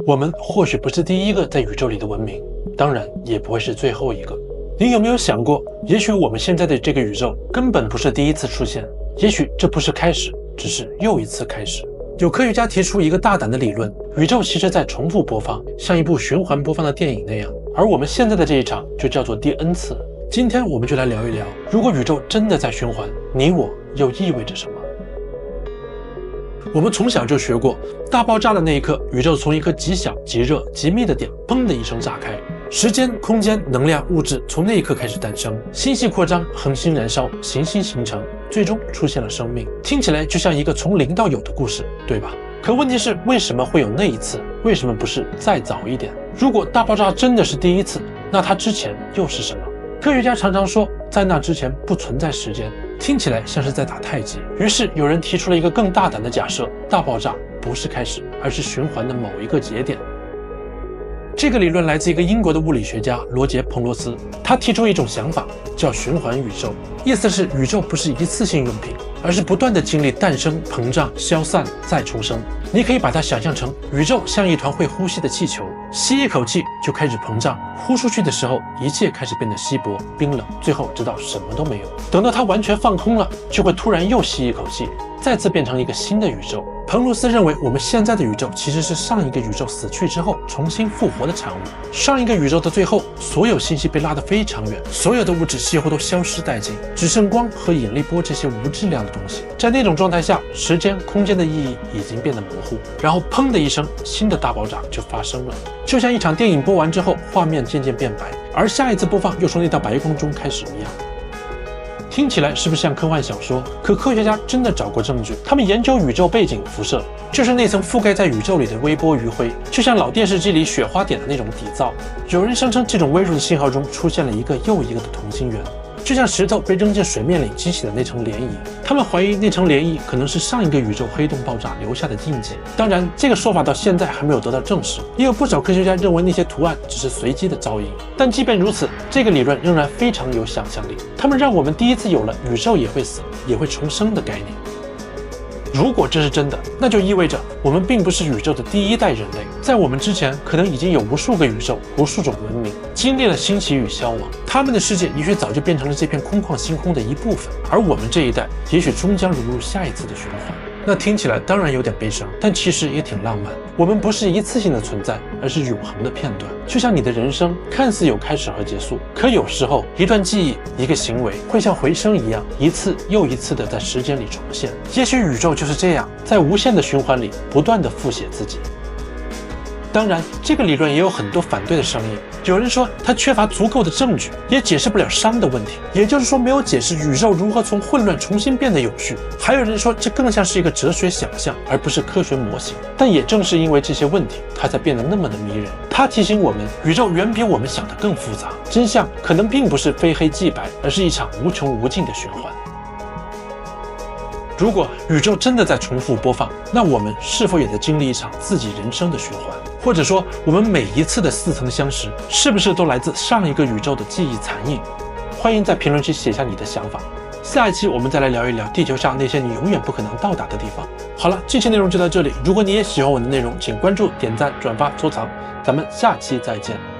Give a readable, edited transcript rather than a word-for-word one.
我们或许不是第一个在宇宙里的文明，当然也不会是最后一个。你有没有想过，也许我们现在的这个宇宙根本不是第一次出现，也许这不是开始，只是又一次开始。有科学家提出一个大胆的理论，宇宙其实在重复播放，像一部循环播放的电影那样，而我们现在的这一场就叫做第 N 次。今天我们就来聊一聊，如果宇宙真的在循环，你我又意味着什么？我们从小就学过，大爆炸的那一刻，宇宙从一颗极小、极热、极密的点，砰的一声炸开，时间、空间、能量、物质从那一刻开始诞生，星系扩张，恒星燃烧，行星形成，最终出现了生命。听起来就像一个从零到有的故事，对吧？可问题是，为什么会有那一次？为什么不是再早一点？如果大爆炸真的是第一次，那它之前又是什么？科学家常常说，在那之前不存在时间，听起来像是在打太极。于是有人提出了一个更大胆的假设：大爆炸不是开始，而是循环的某一个节点。这个理论来自一个英国的物理学家罗杰·彭罗斯，他提出一种想法，叫循环宇宙，意思是宇宙不是一次性用品，而是不断的经历诞生、膨胀、消散、再重生。你可以把它想象成宇宙像一团会呼吸的气球，吸一口气就开始膨胀，呼出去的时候，一切开始变得稀薄、冰冷，最后直到什么都没有。等到它完全放空了，就会突然又吸一口气，再次变成一个新的宇宙。彭罗斯认为，我们现在的宇宙其实是上一个宇宙死去之后重新复活的产物。上一个宇宙的最后，所有信息被拉得非常远，所有的物质几乎都消失殆尽，只剩光和引力波这些无质量的东西。在那种状态下，时间、空间的意义已经变得模糊，然后砰的一声，新的大爆炸就发生了，就像一场电影播完之后，画面渐渐变白，而下一次播放又从那道白光中开始一样。听起来是不是像科幻小说？可科学家真的找过证据，他们研究宇宙背景辐射，就是那层覆盖在宇宙里的微波余晖，就像老电视机里雪花点的那种底噪。有人声称这种微弱的信号中出现了一个又一个的同心圆，就像石头被扔进水面里激起的那层涟漪。他们怀疑那层涟漪可能是上一个宇宙黑洞爆炸留下的印记。当然，这个说法到现在还没有得到证实，也有不少科学家认为那些图案只是随机的噪音。但即便如此，这个理论仍然非常有想象力。他们让我们第一次有了宇宙也会死，也会重生的概念。如果这是真的，那就意味着我们并不是宇宙的第一代人类，在我们之前可能已经有无数个宇宙、无数种文明经历了兴起与消亡，他们的世界也许早就变成了这片空旷星空的一部分，而我们这一代也许终将融入下一次的循环。那听起来当然有点悲伤，但其实也挺浪漫。我们不是一次性的存在，而是永恒的片段。就像你的人生看似有开始和结束，可有时候一段记忆、一个行为会像回声一样，一次又一次的在时间里重现。也许宇宙就是这样，在无限的循环里不断的复写自己。当然，这个理论也有很多反对的声音。有人说它缺乏足够的证据，也解释不了熵的问题，也就是说没有解释宇宙如何从混乱重新变得有序。还有人说这更像是一个哲学想象，而不是科学模型。但也正是因为这些问题，它才变得那么的迷人。它提醒我们，宇宙远比我们想的更复杂，真相可能并不是非黑即白，而是一场无穷无尽的循环。如果宇宙真的在重复播放，那我们是否也在经历一场自己人生的循环？或者说，我们每一次的似曾相识，是不是都来自上一个宇宙的记忆残影？欢迎在评论区写下你的想法。下一期我们再来聊一聊地球上那些你永远不可能到达的地方。好了，这期内容就到这里。如果你也喜欢我的内容，请关注、点赞、转发、收藏。咱们下期再见。